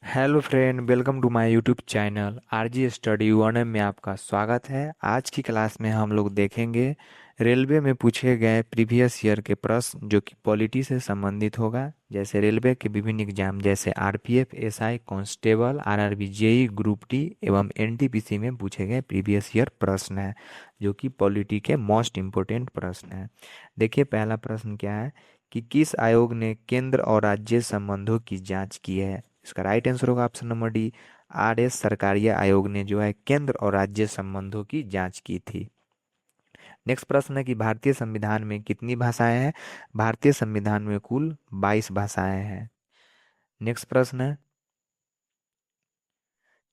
Hello friend, welcome to my YouTube channel RG study 1M में आपका स्वागत है। आज की क्लास में हम लोग देखेंगे रेलवे में पूछे गए प्रीवियस ईयर के प्रश्न जो कि पॉलिटी से संबंधित होगा। जैसे रेलवे के विभिन्न एग्जाम जैसे RPF, SI, constable, RRB, JE, group D एवं एनटीपीसी में पूछे गए प्रीवियस ईयर प्रश्न है जो कि पॉलिटी के मोस्ट इम्पोर्टेंट प्रश्न है। देखिए पहला प्रश्न क्या है कि किस आयोग ने केंद्र और राज्य संबंधों की जांच की है। इसका राइट आंसर होगा option number D, RS Sarkaria आयोग ने जो है केंद्र और राज्य संबंधों की जांच की थी। नेक्स्ट प्रश्न है कि भारतीय संविधान में कितनी भाषाएं हैं। भारतीय संविधान में कुल 22 भाषाएं हैं। नेक्स्ट प्रश्न है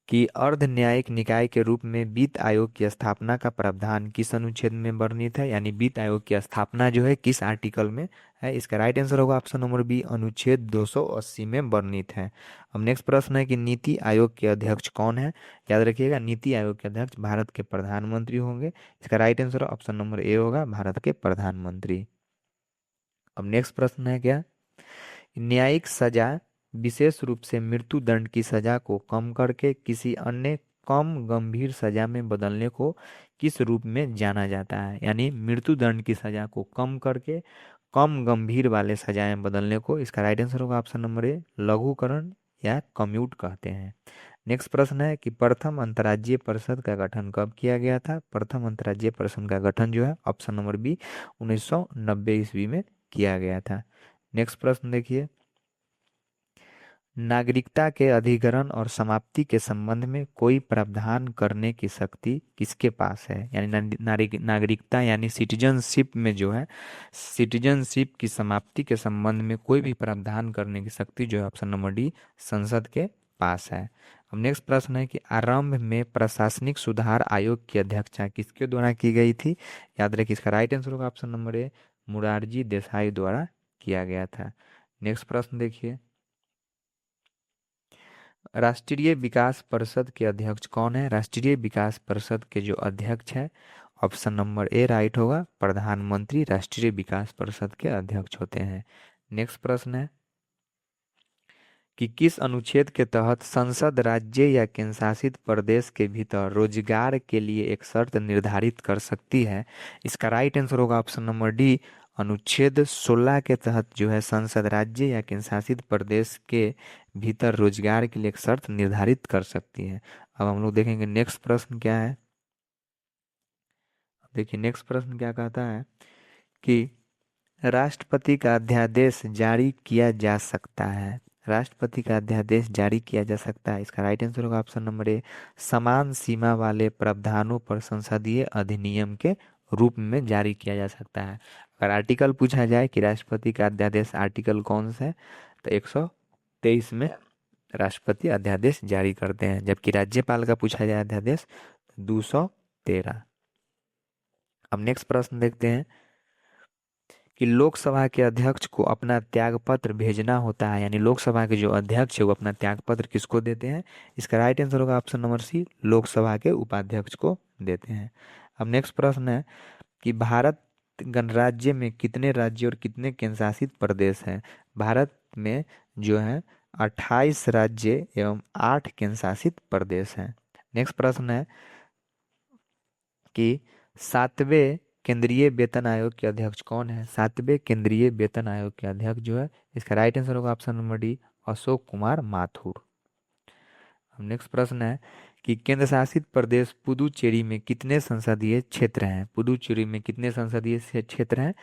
कि अर्ध न्यायिक निकाय के रूप में वित्त आयोग की स्थापना का प्रावधान किस अनुच्छेद में वर्णित है, यानी वित्त आयोग की स्थापना जो है किस आर्टिकल में है। इसका राइट आंसर होगा ऑप्शन नंबर बी, अनुच्छेद 280 में वर्णित है। अब नेक्स्ट प्रश्न है कि नीति आयोग के अध्यक्ष कौन है। याद रखिएगा, नीति आयोग के अध्यक्ष भारत के प्रधानमंत्री होंगे। इसका राइट आंसर ऑप्शन नंबर ए होगा, भारत के प्रधानमंत्री। अब नेक्स्ट प्रश्न है क्या, न्यायिक सजा विशेष रूप से मृत्यु दंड की सजा को कम करके किसी अन्य कम गंभीर सजा में बदलने को किस रूप में जाना जाता है। यानी मृत्यु दंड की सजा को कम करके कम गंभीर वाले सजाएं बदलने को, इसका राइट आंसर होगा ऑप्शन नंबर ए, लघुकरण या कम्यूट कहते हैं। नेक्स्ट प्रश्न है कि प्रथम अंतर्राज्यीय परिषद का गठन कब किया गया था। प्रथम अंतर्राज्यीय परिषद का गठन जो है ऑप्शन नंबर बी, 1990 ईस्वी में किया गया था। नेक्स्ट प्रश्न देखिए, नागरिकता के अधिग्रहण और समाप्ति के संबंध में कोई प्रावधान करने की शक्ति किसके पास है। यानी नागरिकता यानी सिटीजनशिप में जो है सिटीजनशिप की समाप्ति के संबंध में कोई भी प्रावधान करने की शक्ति जो है ऑप्शन नंबर डी, संसद के पास है। अब नेक्स्ट प्रश्न है कि आरंभ में प्रशासनिक सुधार आयोग की अध्यक्षता किसके द्वारा की गई थी। याद रखिए, इसका राइट आंसर होगा ऑप्शन नंबर ए, मुरारजी देसाई द्वारा किया गया था। नेक्स्ट प्रश्न देखिए, राष्ट्रीय विकास परिषद के अध्यक्ष कौन है। राष्ट्रीय विकास परिषद के जो अध्यक्ष है ऑप्शन नंबर ए राइट होगा, प्रधानमंत्री राष्ट्रीय विकास परिषद के अध्यक्ष होते हैं। नेक्स्ट प्रश्न है कि किस अनुच्छेद के तहत संसद राज्य या केंद्र शासित प्रदेश के भीतर रोजगार के लिए एक शर्त निर्धारित कर सकती है। इसका राइट आंसर होगा ऑप्शन नंबर डी, अनुच्छेद 16 के तहत जो है संसद राज्य या केंद्र शासित प्रदेश के भीतर रोजगार के लिए एक शर्त निर्धारित कर सकती है। अब हम लोग देखेंगे नेक्स्ट प्रश्न क्या है। देखिए नेक्स्ट प्रश्न क्या कहता है कि राष्ट्रपति का अध्यादेश जारी किया जा सकता है। राष्ट्रपति का अध्यादेश जारी किया जा सकता है। इसका राइट आंसर होगा ऑप्शन नंबर ए, समान सीमा वाले प्रावधानों पर संसदीय अधिनियम के रूप में जारी किया जा सकता है। अगर आर्टिकल पूछा जाए कि राष्ट्रपति का अध्यादेश आर्टिकल कौन सा है, तो 123 में राष्ट्रपति अध्यादेश जारी करते हैं। जबकि राज्यपाल का पूछा जाए अध्यादेश, 213। अब नेक्स्ट प्रश्न देखते हैं कि लोकसभा के अध्यक्ष को अपना त्यागपत्र भेजना होता है। यानी लोकसभा के जो अध्यक्ष है वो अपना त्यागपत्र किसको देते हैं। इसका राइट आंसर होगा ऑप्शन नंबर सी, लोकसभा के उपाध्यक्ष को देते हैं। अब नेक्स्ट प्रश्न है कि भारत गणराज्य में कितने राज्य और कितने केंद्र शासित प्रदेश हैं। भारत में जो है 28 राज्य एवं 8 केंद्र शासित प्रदेश हैं। नेक्स्ट प्रश्न है कि सातवें केंद्रीय वेतन आयोग के अध्यक्ष कौन है। सातवें केंद्रीय वेतन आयोग के अध्यक्ष जो है, इसका राइट आंसर होगा option number D, Ashok Kumar Mathur. अब नेक्स्ट प्रश्न है कि केंद्र शासित प्रदेश पुदुचेरी में कितने संसदीय क्षेत्र हैं। पुदुचेरी में कितने संसदीय क्षेत्र हैं।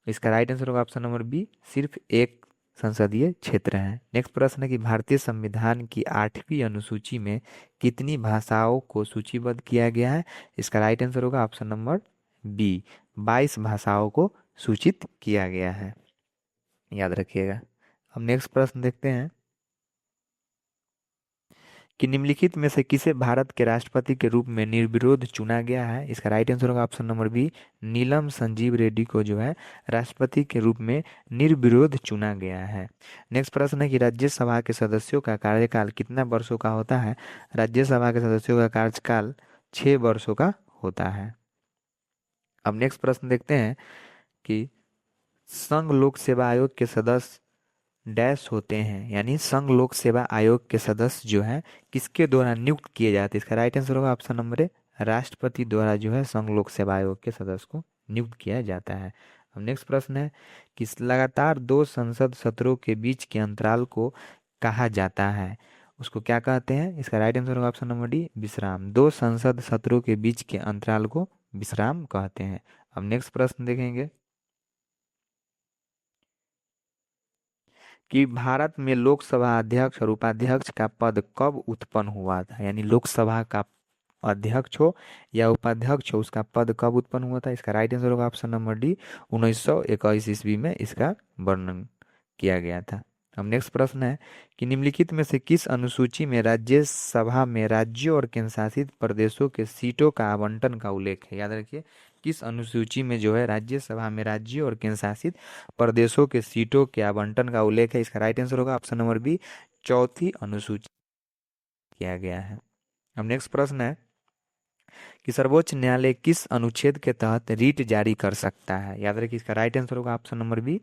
इसका राइट आंसर होगा ऑप्शन नंबर बी, सिर्फ एक संसदीय क्षेत्र है। नेक्स्ट प्रश्न है कि भारतीय संविधान की 8वीं अनुसूची में कितनी भाषाओं को सूचीबद्ध किया गया है। इसका राइट आंसर होगा ऑप्शन नंबर बी, 22 भाषाओं को सूचित किया गया है। याद रखिएगा। अब नेक्स्ट प्रश्न देखते हैं कि निम्नलिखित में से किसे भारत के राष्ट्रपति के रूप में निर्विरोध चुना गया है। इसका राइट आंसर होगा ऑप्शन नंबर बी, नीलम संजीव रेड्डी को जो है राष्ट्रपति के रूप में निर्विरोध चुना गया है। नेक्स्ट प्रश्न है कि राज्यसभा के सदस्यों का कार्यकाल कितना वर्षों का होता है। राज्यसभा के सदस्यों का कार्यकाल 6 वर्षों का होता है। अब नेक्स्ट प्रश्न देखते हैं कि संघ लोक सेवा आयोग के सदस्य डैश होते हैं, यानी संघ लोक सेवा आयोग के सदस्य जो है किसके द्वारा नियुक्त किए जाते हैं? इसका राइट आंसर होगा ऑप्शन नंबर ए, राष्ट्रपति द्वारा जो है संघ लोक सेवा आयोग के सदस्य को नियुक्त किया जाता है। अब नेक्स्ट प्रश्न है कि लगातार 2 संसद सत्रों के बीच के अंतराल को कहा जाता है, उसको क्या कहते हैं? इसका राइट आंसर होगा ऑप्शन नंबर डी, विश्राम। 2 संसद सत्रों के बीच के अंतराल को विश्राम कहते हैं। अब नेक्स्ट प्रश्न देखेंगे कि भारत में लोकसभा अध्यक्ष और उपाध्यक्ष का पद कब उत्पन्न हुआ था? यानी लोकसभा का अध्यक्ष हो या उपाध्यक्ष हो, उसका पद कब उत्पन्न हुआ था? इसका राइट आंसर होगा ऑप्शन नंबर डी, 1921 ईस्वी में इसका वर्णन किया गया था। अब नेक्स्ट प्रश्न है कि निम्नलिखित में से किस अनुसूची में राज्यसभा में राज्यों और केंद्र शासित प्रदेशों के सीटों का आवंटन का उल्लेख है? याद रखिए, किस अनुसूची में जो है राज्यसभा में राज्यों और केंद्र शासित प्रदेशों के सीटों के आवंटन का उल्लेख है? इसका राइट आंसर होगा ऑप्शन नंबर बी, चौथी अनुसूची किया गया है। अब नेक्स्ट प्रश्न है कि सर्वोच्च न्यायालय किस अनुच्छेद के तहत रीट जारी कर सकता है? याद रखिए, इसका राइट आंसर होगा ऑप्शन नंबर बी,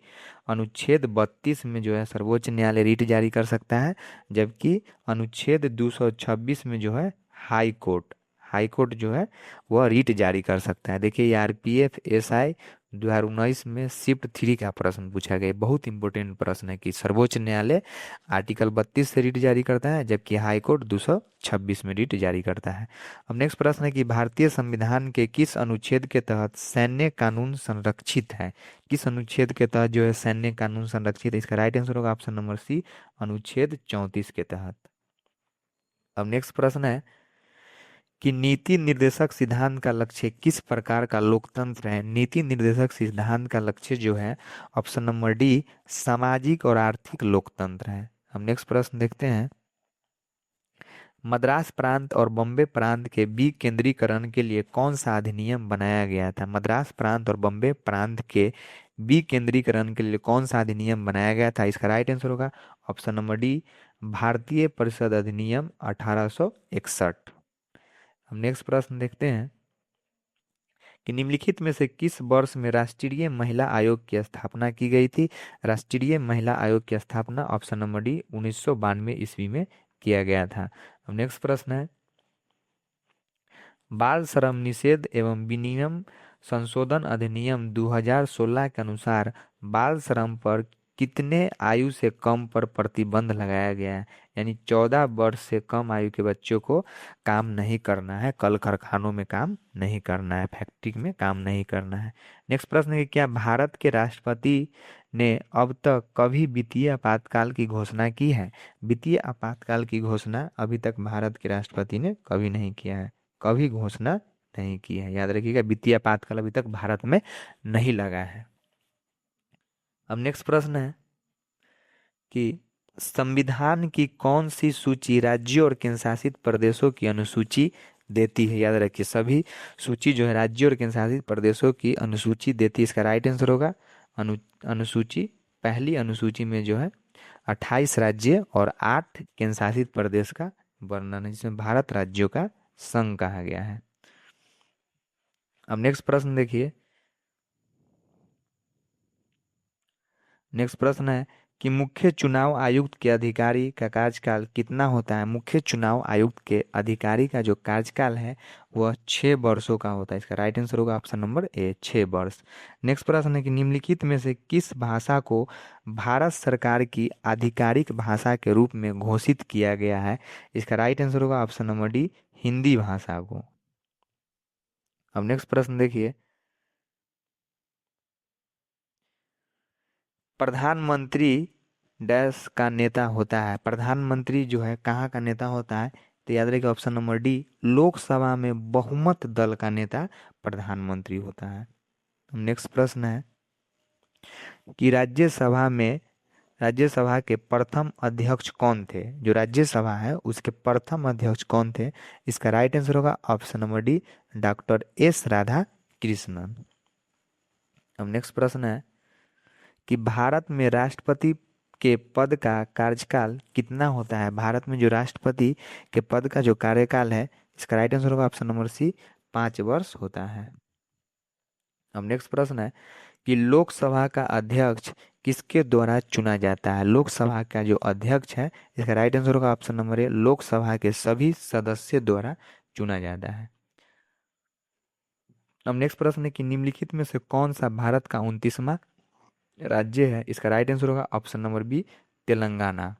अनुच्छेद 32 में जो है सर्वोच्च न्यायालय रीट जारी कर सकता है, जबकि अनुच्छेद 226 में जो है हाई कोर्ट जो है वह रीट जारी कर सकता है। देखिए, आरपीएफ एसआई 2019 में शिफ्ट 3 का प्रश्न पूछा गया, बहुत इंपॉर्टेंट प्रश्न है कि सर्वोच्च न्यायालय आर्टिकल 32 से रीट जारी करता है, जबकि हाई कोर्ट 226 में रीट जारी करता है। अब नेक्स्ट प्रश्न है कि भारतीय संविधान के किस अनुच्छेद के तहत सैन्य कानून संरक्षित है? किस अनुच्छेद के तहत जो है सैन्य कानून संरक्षित है? इसका राइट आंसर होगा ऑप्शन नंबर सी, अनुच्छेद 34 के तहत। अब नेक्स्ट प्रश्न है कि नीति निर्देशक सिद्धांत का लक्ष्य किस प्रकार का लोकतंत्र है? नीति निर्देशक सिद्धांत का लक्ष्य जो है ऑप्शन नंबर डी, सामाजिक और आर्थिक लोकतंत्र है। हम नेक्स्ट प्रश्न देखते हैं, मद्रास प्रांत और बॉम्बे प्रांत के विकेंद्रीकरण के लिए कौन सा अधिनियम बनाया गया था? मद्रास प्रांत और बॉम्बे प्रांत के विकेंद्रीकरण के लिए कौन सा अधिनियम बनाया गया था? इसका राइट आंसर होगा ऑप्शन नंबर डी, भारतीय परिषद अधिनियम 1861। हम नेक्स्ट प्रश्न देखते हैं कि निम्नलिखित में से किस वर्ष में राष्ट्रीय महिला आयोग की स्थापना की गई थी? राष्ट्रीय महिला आयोग की स्थापना ऑप्शन नंबर डी, 1992 ईस्वी में किया गया था। अब नेक्स्ट प्रश्न है, बाल श्रम निषेध एवं विनियम संशोधन अधिनियम 2016 के अनुसार बाल श्रम पर कितने आयु से कम पर प्रतिबंध लगाया गया है? यानी 14 वर्ष से कम आयु के बच्चों को काम नहीं करना है, कल कारखानों में काम नहीं करना है, फैक्ट्री में काम नहीं करना है। नेक्स्ट प्रश्न है कि क्या भारत के राष्ट्रपति ने अब तक कभी वित्तीय आपातकाल की घोषणा की है? वित्तीय आपातकाल की घोषणा अभी तक भारत के राष्ट्रपति ने कभी नहीं किया है, कभी घोषणा नहीं की है। याद रखिएगा, वित्तीय आपातकाल अभी तक भारत में नहीं लगा है। अब नेक्स्ट प्रश्न है कि संविधान की कौन सी सूची राज्यों और केंद्र शासित प्रदेशों की अनुसूची देती है? याद रखिए, सभी सूची जो है राज्यों और केंद्र शासित प्रदेशों की अनुसूची देती है। इसका राइट आंसर होगा अनुसूची, पहली अनुसूची में जो है 28 राज्य और 8 केंद्र शासित प्रदेश का वर्णन है, जिसमें भारत राज्यों का संघ कहा गया है। अब नेक्स्ट प्रश्न देखिए, नेक्स्ट प्रश्न है कि मुख्य चुनाव आयुक्त के अधिकारी का कार्यकाल कितना होता है? मुख्य चुनाव आयुक्त के अधिकारी का जो कार्यकाल है वह 6 वर्षों का होता है। इसका राइट आंसर होगा ऑप्शन नंबर ए, 6 वर्ष। नेक्स्ट प्रश्न है कि निम्नलिखित में से किस भाषा को भारत सरकार की आधिकारिक भाषा के रूप में घोषित किया गया है? इसका राइट आंसर होगा ऑप्शन नंबर डी, हिंदी भाषा को। अब नेक्स्ट प्रश्न देखिए, प्रधानमंत्री डैश का नेता होता है? प्रधानमंत्री जो है कहाँ का नेता होता है? तो याद रखिए ऑप्शन नंबर डी, लोकसभा में बहुमत दल का नेता प्रधानमंत्री होता है। नेक्स्ट प्रश्न है कि राज्यसभा के प्रथम अध्यक्ष कौन थे? जो राज्यसभा है उसके प्रथम अध्यक्ष कौन थे? इसका राइट आंसर होगा option number D, doctor S Radha Krishnan. अब नेक्स्ट प्रश्न है कि भारत में राष्ट्रपति के पद का कार्यकाल कितना होता है? भारत में जो राष्ट्रपति के पद का जो कार्यकाल है, इसका राइट आंसर होगा ऑप्शन नंबर सी, 5 वर्ष होता है। अब नेक्स्ट प्रश्न है कि लोकसभा का अध्यक्ष किसके द्वारा चुना जाता है? लोकसभा का जो अध्यक्ष है, इसका राइट आंसर होगा ऑप्शन नंबर ए, लोकसभा के सभी सदस्य द्वारा चुना जाता है। अब नेक्स्ट प्रश्न है कि निम्नलिखित में से कौन सा भारत का 29वां राज्य है? इसका राइट आंसर होगा option number B, Telangana.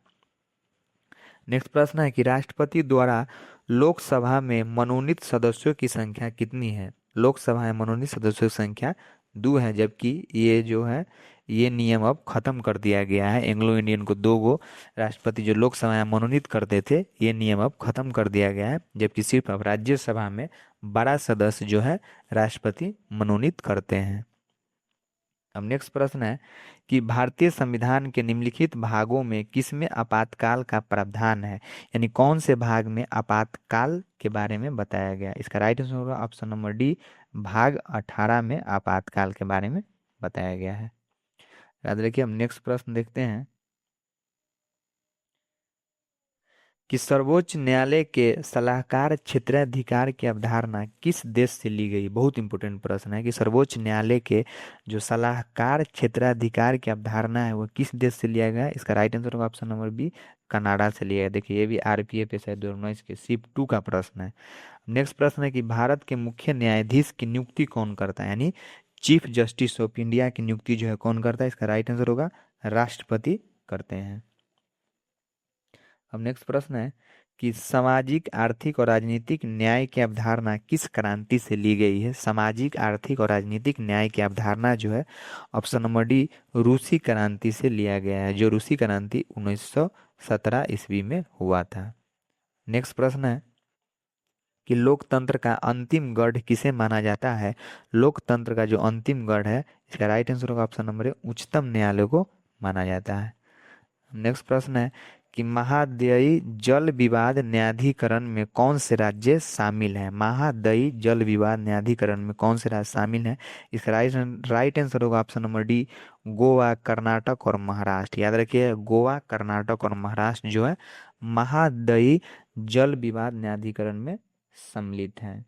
Next प्रश्न है कि राष्ट्रपति द्वारा लोकसभा में मनोनीत सदस्यों की संख्या कितनी है? लोकसभा में मनोनीत सदस्यों की संख्या 2 है, जबकि ये जो है ये नियम अब खत्म कर दिया गया है। एंग्लो इंडियन को 2 गो राष्ट्रपति जो लोकसभा में मनोनीत करते थे, ये नियम अब खत्म कर दिया गया है, जबकि सिर्फ अब राज्यसभा में 12 सदस्य जो है राष्ट्रपति मनोनीत करते हैं। अब नेक्स्ट प्रश्न है कि भारतीय संविधान के निम्नलिखित भागों में किसमें आपातकाल का प्रावधान है? यानी कौन से भाग में आपातकाल के बारे में बताया गया? इसका राइट आंसर होगा ऑप्शन नंबर डी, भाग 18 में आपातकाल के बारे में बताया गया है। याद रखिए। हम नेक्स्ट प्रश्न देखते हैं कि सर्वोच्च न्यायालय के सलाहकार क्षेत्राधिकार की अवधारणा किस देश से ली गई? बहुत इंपॉर्टेंट प्रश्न है कि सर्वोच्च न्यायालय के जो सलाहकार क्षेत्राधिकार की अवधारणा है वो किस देश से लिया गया है? इसका राइट आंसर होगा ऑप्शन नंबर बी, कनाडा से लिया गया। देखिए ये भी आरपीएफ पे शायद 2019 के शिफ्ट 2 का प्रश्न है। नेक्स्ट प्रश्न है कि भारत के मुख्य न्यायाधीश की नियुक्ति कौन करता है? यानी चीफ जस्टिस ऑफ इंडिया की नियुक्ति जो है कौन करता है? इसका राइट आंसर होगा राष्ट्रपति करते हैं। अब नेक्स्ट प्रश्न है कि सामाजिक आर्थिक और राजनीतिक न्याय की अवधारणा किस क्रांति से ली गई है? सामाजिक आर्थिक और राजनीतिक न्याय की अवधारणा जो है ऑप्शन नंबर डी, रूसी क्रांति से लिया गया है, जो रूसी क्रांति 1917 ईस्वी में हुआ था। नेक्स्ट प्रश्न है कि लोकतंत्र का अंतिम गढ़ किसे माना जाता है? लोकतंत्र का जो अंतिम गढ़ है, इसका राइट आंसर होगा ऑप्शन नंबर ए, उच्चतम न्यायालय को माना जाता है। नेक्स्ट प्रश्न है कि महादयी जल विवाद न्यायाधिकरण में कौन से राज्य शामिल हैं? महादयी जल विवाद न्यायाधिकरण में कौन से राज्य शामिल हैं? इसका राइट आंसर होगा option number D, Goa, Karnataka और महाराष्ट्र। याद रखिए गोवा, कर्नाटक और महाराष्ट्र जो है महादयी जल विवाद न्यायाधिकरण में सम्मिलित हैं।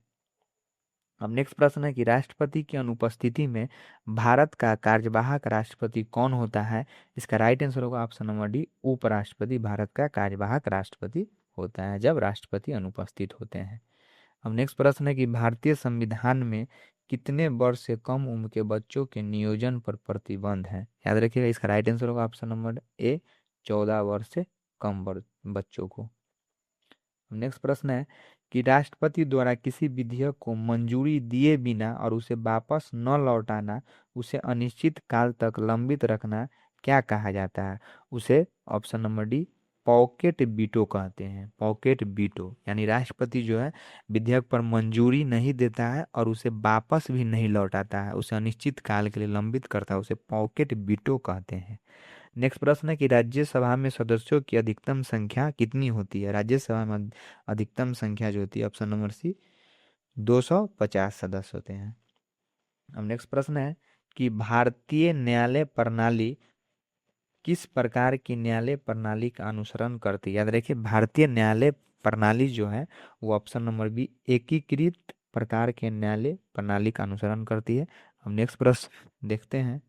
अब नेक्स्ट प्रश्न है कि राष्ट्रपति की अनुपस्थिति में भारत का कार्यवाहक राष्ट्रपति कौन होता है? इसका राइट आंसर होगा ऑप्शन नंबर डी, उपराष्ट्रपति भारत का कार्यवाहक राष्ट्रपति होता है जब राष्ट्रपति अनुपस्थित होते हैं। अब नेक्स्ट प्रश्न है कि भारतीय संविधान में कितने वर्ष से कम उम्र के बच्चों के नियोजन पर प्रतिबंध है? याद रखिएगा इसका राइट आंसर होगा ऑप्शन नंबर ए, 14 वर्ष से कम बच्चों को। नेक्स्ट प्रश्न है कि राष्ट्रपति द्वारा किसी विधेयक को मंजूरी दिए बिना और उसे वापस न लौटाना, उसे अनिश्चित काल तक लंबित रखना क्या कहा जाता है? उसे option number D, pocket veto कहते हैं। पॉकेट वीटो यानी राष्ट्रपति जो है विधेयक पर मंजूरी नहीं देता है और उसे वापस भी नहीं लौटाता है, उसे अनिश्चित काल के लिए लंबित करता है, उसे पॉकेट वीटो कहते हैं। नेक्स्ट प्रश्न है कि राज्यसभा में सदस्यों की अधिकतम संख्या कितनी होती है? राज्यसभा में अधिकतम संख्या जो होती है ऑप्शन नंबर सी, 250 सदस्य होते हैं। अब नेक्स्ट प्रश्न है कि भारतीय न्यायालय प्रणाली किस प्रकार की न्यायालय प्रणाली का अनुसरण करती है? याद रखिए भारतीय न्यायालय प्रणाली जो है वो ऑप्शन नंबर बी, एकीकृत प्रकार के न्यायालय प्रणाली का अनुसरण करती है। अब नेक्स्ट प्रश्न देखते हैं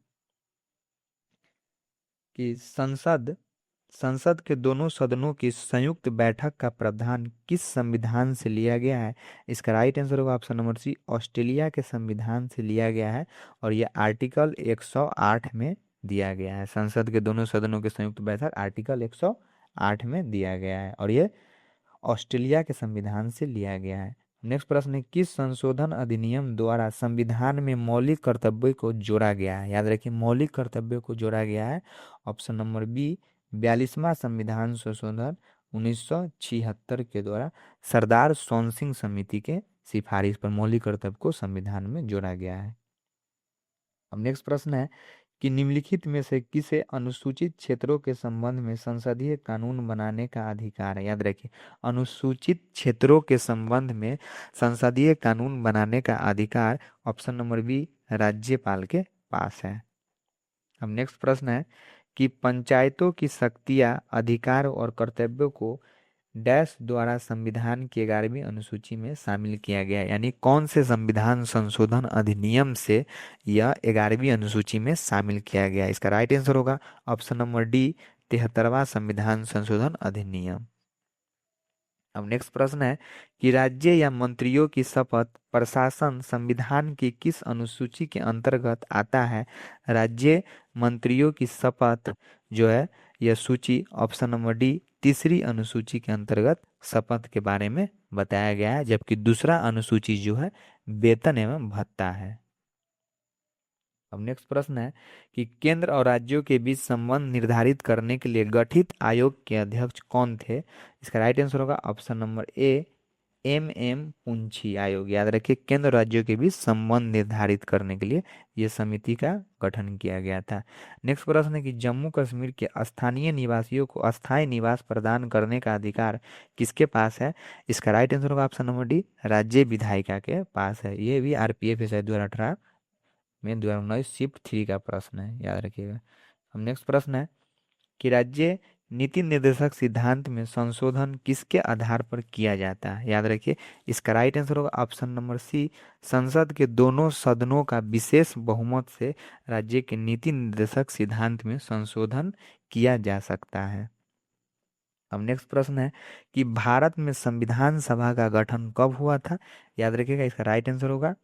कि संसद संसद के दोनों सदनों की संयुक्त बैठक का प्रावधान किस संविधान से लिया गया है? इसका राइट आंसर होगा ऑप्शन नंबर सी, ऑस्ट्रेलिया के संविधान से लिया गया है और यह आर्टिकल 108 में दिया गया है। संसद के दोनों सदनों की संयुक्त बैठक आर्टिकल 108 में दिया गया है और यह ऑस्ट्रेलिया के संविधान से लिया गया है। नेक्स्ट प्रश्न है किस संशोधन अधिनियम द्वारा संविधान में मौलिक कर्तव्य को जोड़ा गया है? याद रखिए मौलिक कर्तव्य को जोड़ा गया है ऑप्शन नंबर बी, 42वां संविधान संशोधन 1976 के द्वारा सरदार सोन सिंह समिति के सिफारिश पर मौलिक कर्तव्य को संविधान में जोड़ा गया है। अब नेक्स्ट प्रश्न है कि निम्नलिखित में से किसे अनुसूचित क्षेत्रों के संबंध में संसदीय कानून बनाने का अधिकार है? याद रखिए अनुसूचित क्षेत्रों के संबंध में संसदीय कानून बनाने का अधिकार ऑप्शन नंबर बी, राज्यपाल के पास है। अब नेक्स्ट प्रश्न है कि पंचायतों की शक्तियां, अधिकार और कर्तव्यों को डैश द्वारा संविधान की 11वीं अनुसूची में शामिल किया गया, यानी कौन से संविधान संशोधन अधिनियम से यह 11वीं अनुसूची में शामिल किया गया। इसका राइट आंसर होगा ऑप्शन नंबर डी, 73वां संविधान संशोधन अधिनियम। अब नेक्स्ट प्रश्न है कि राज्य या मंत्रियों की शपथ प्रशासन संविधान की किस अनुसूची के अंतर्गत आता है। राज्य मंत्रियों की शपथ जो है यह सूची ऑप्शन नंबर डी, तीसरी अनुसूची के अंतर्गत शपथ के बारे में बताया गया है, जबकि दूसरा अनुसूची जो है वेतन एवं भत्ता है। अब नेक्स्ट प्रश्न है कि केंद्र और राज्यों के बीच संबंध निर्धारित करने के लिए गठित आयोग के अध्यक्ष कौन थे। इसका राइट आंसर होगा option number A, M Punchhi आयोग। याद रखिए, केंद्र और राज्यों के बीच संबंध निर्धारित करने के लिए यह समिति का गठन किया गया था। नेक्स्ट प्रश्न है कि जम्मू कश्मीर के स्थानीय निवासियों को अस्थायी निवास प्रदान करने का अधिकार किसके पास है। इसका राइट आंसर होगा ऑप्शन नंबर डी, राज्य विधायिका के पास है। ये भी आरपीएफ है 2018 में 2019 शिफ्ट 3 का प्रश्न है, याद रखिएगा। अब नेक्स्ट प्रश्न है कि राज्य नीति निर्देशक सिद्धांत में संशोधन किसके आधार पर किया जाता है। याद रखिए, इसका राइट आंसर होगा ऑप्शन नंबर सी, संसद के दोनों सदनों का विशेष बहुमत से राज्य के नीति निर्देशक सिद्धांत में संशोधन किया जा सकता है। अब नेक्स्ट प्रश्न है कि भारत में संविधान सभा का गठन कब हुआ था। याद रखिएगा, इसका राइट आंसर होगा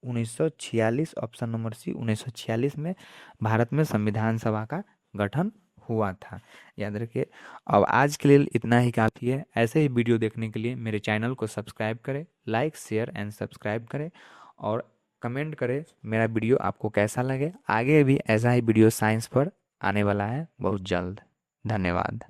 1946, ऑप्शन नंबर सी, 1946 में भारत में संविधान सभा का गठन हुआ था। याद रखिए। अब आज के लिए इतना ही काफ़ी है। ऐसे ही वीडियो देखने के लिए मेरे चैनल को सब्सक्राइब करें, लाइक शेयर एंड सब्सक्राइब करें और कमेंट करें मेरा वीडियो आपको कैसा लगे। आगे भी ऐसा ही वीडियो साइंस पर आने वाला है बहुत जल्द। धन्यवाद।